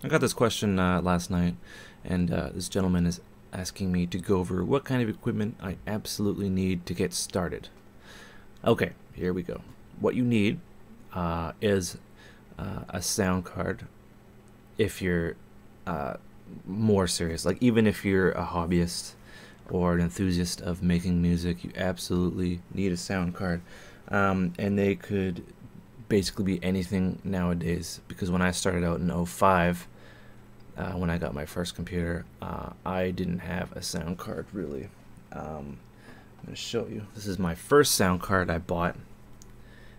I got this question last night, and this gentleman is asking me to go over what kind of equipment I absolutely need to get started. Okay, here we go. What you need is a sound card if you're more serious. Like, even if you're a hobbyist or an enthusiast of making music, you absolutely need a sound card. And they could basically be anything nowadays, because when I started out in '05, when I got my first computer, I didn't have a sound card really. I'm going to show you. This is my first sound card I bought.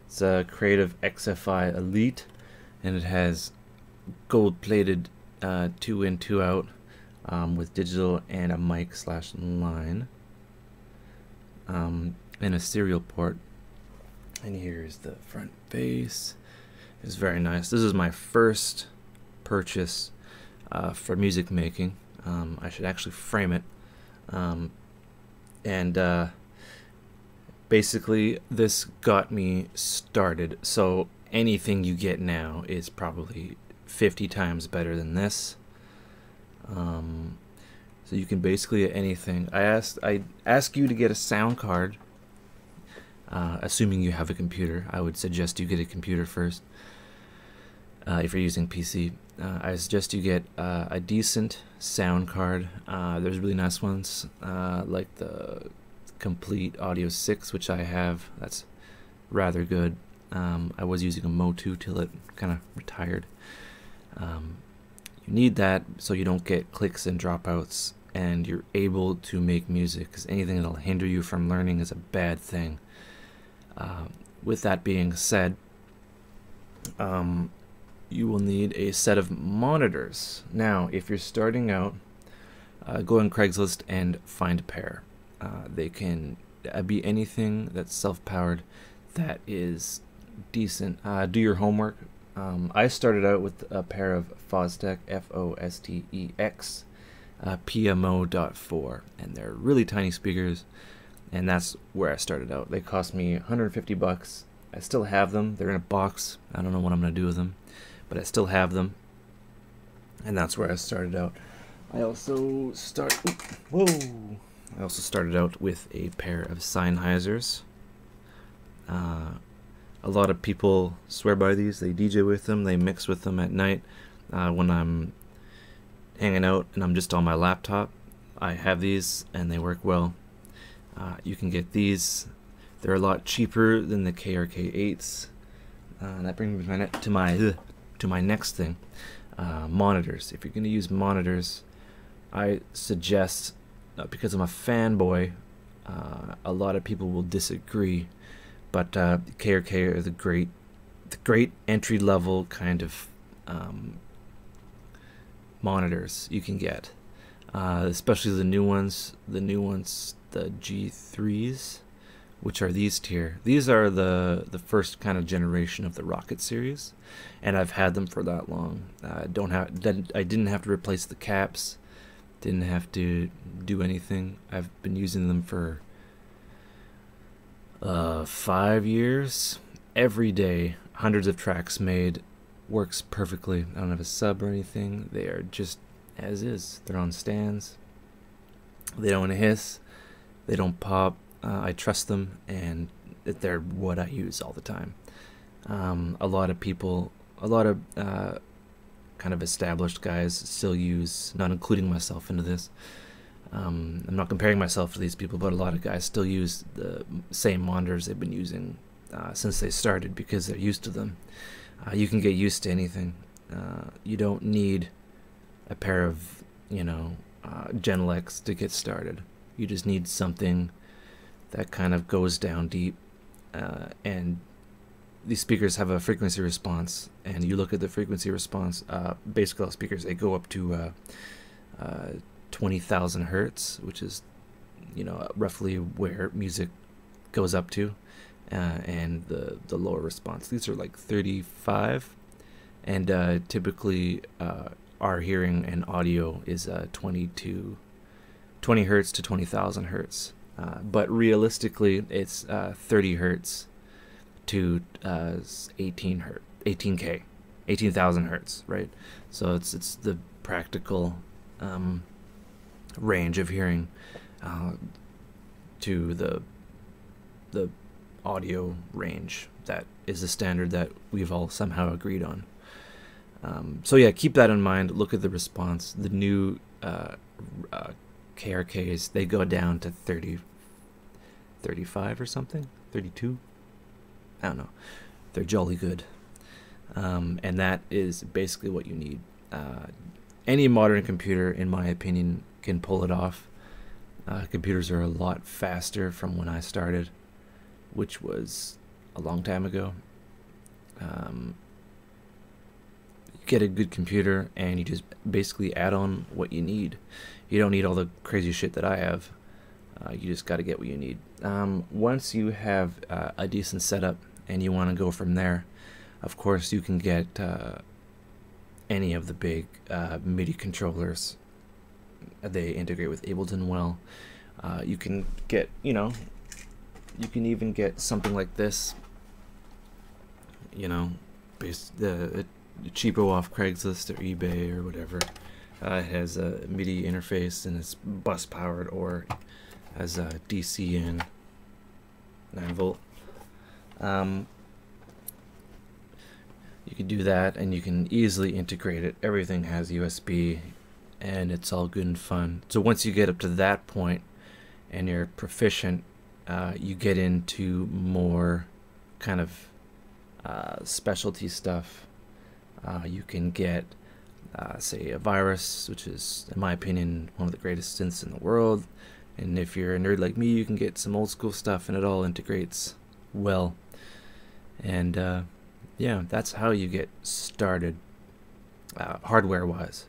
It's a Creative XFI Elite, and it has gold-plated 2 in, 2 out with digital and a mic slash line, and a serial port. And here's the front face. It's very nice. This is my first purchase for music making. I should actually frame it. And basically this got me started. So anything you get now is probably 50 times better than this. So you can basically get anything. I ask you to get a sound card. Assuming you have a computer, I would suggest you get a computer first. If you're using PC, I suggest you get a decent sound card. There's really nice ones, like the Complete Audio 6, which I have. That's rather good. I was using a Mo2 till it kind of retired. You need that so you don't get clicks and dropouts, and you're able to make music, because anything that'll hinder you from learning is a bad thing. With that being said, you will need a set of monitors. Now, if you're starting out, go on Craigslist and find a pair. They can be anything that's self-powered that is decent. Do your homework. I started out with a pair of Fostex, Fostex PMO.4, and they're really tiny speakers. And that's where I started out. They cost me 150 bucks. I still have them. They're in a box. I don't know what I'm going to do with them, but I still have them. And that's where I started out. I also I also started out with a pair of Sennheisers. A lot of people swear by these. They DJ with them. They mix with them at night when I'm hanging out and I'm just on my laptop. I have these and they work well. You can get these. They're a lot cheaper than the KRK8s. And that brings me to my next thing. Monitors. If you're going to use monitors, I suggest, because I'm a fanboy, a lot of people will disagree, but KRK are the great entry-level kind of monitors you can get. Especially the new ones, the G3s, which are these tier. These are the first kind of generation of the Rocket series, and I've had them for that long. I didn't have to replace the caps, didn't have to do anything. I've been using them for 5 years. Every day, hundreds of tracks made, works perfectly. I don't have a sub or anything. They are just as is. They're on stands. They don't hiss. They don't pop. I trust them, and they're what I use all the time. A lot of people, kind of established guys still use, not including myself into this. I'm not comparing myself to these people, but a lot of guys still use the same monitors they've been using since they started, because they're used to them. You can get used to anything. You don't need a pair of, Genelecs to get started. You just need something that kind of goes down deep, and these speakers have a frequency response, and you look at the frequency response. Basically all speakers, they go up to 20,000 hertz, which is roughly where music goes up to, and the lower response, these are like 35, and typically our hearing and audio is 20 hertz to 20,000 hertz. But realistically, it's 30 hertz to 18K, 18,000 hertz, right? So it's the practical range of hearing to the audio range that is the standard that we've all somehow agreed on. So yeah, keep that in mind. Look at the response. The new KRKs, they go down to 30, 35 or something, 32. I don't know. They're jolly good. And that is basically what you need. Any modern computer, in my opinion, can pull it off. Computers are a lot faster from when I started, which was a long time ago. You get a good computer and you just basically add on what you need. You don't need all the crazy shit that I have. You just got to get what you need. Once you have a decent setup and you want to go from there, of course you can get any of the big MIDI controllers. They integrate with Ableton well. You can get, you can even get something like this, cheapo off Craigslist or eBay or whatever. It has a MIDI interface and it's bus powered, or has a DC in 9V. You can do that and you can easily integrate it. Everything has USB and it's all good and fun. So once you get up to that point and you're proficient, you get into more kind of specialty stuff. You can get say a virus, which is in my opinion one of the greatest synths in the world, and if you're a nerd like me, you can get some old school stuff and it all integrates well. And yeah, that's how you get started hardware wise,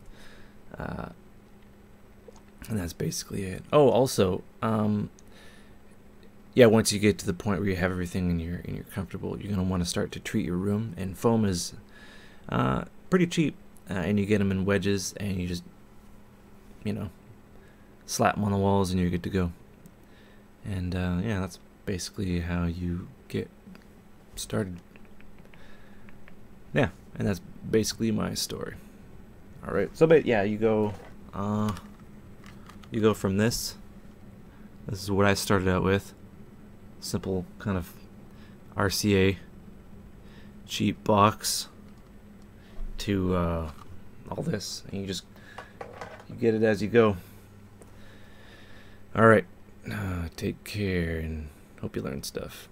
and that's basically it. Oh, also yeah, once you get to the point where you have everything and you're comfortable, you're gonna want to start to treat your room. And foam is pretty cheap, and you get them in wedges, and you just slap them on the walls, and you're good to go. And yeah, that's basically how you get started. Yeah, and that's basically my story. All right, so but yeah, you go from this. This is what I started out with. Simple kind of RCA cheap box to all this, and you get it as you go. All right, take care and hope you learn stuff.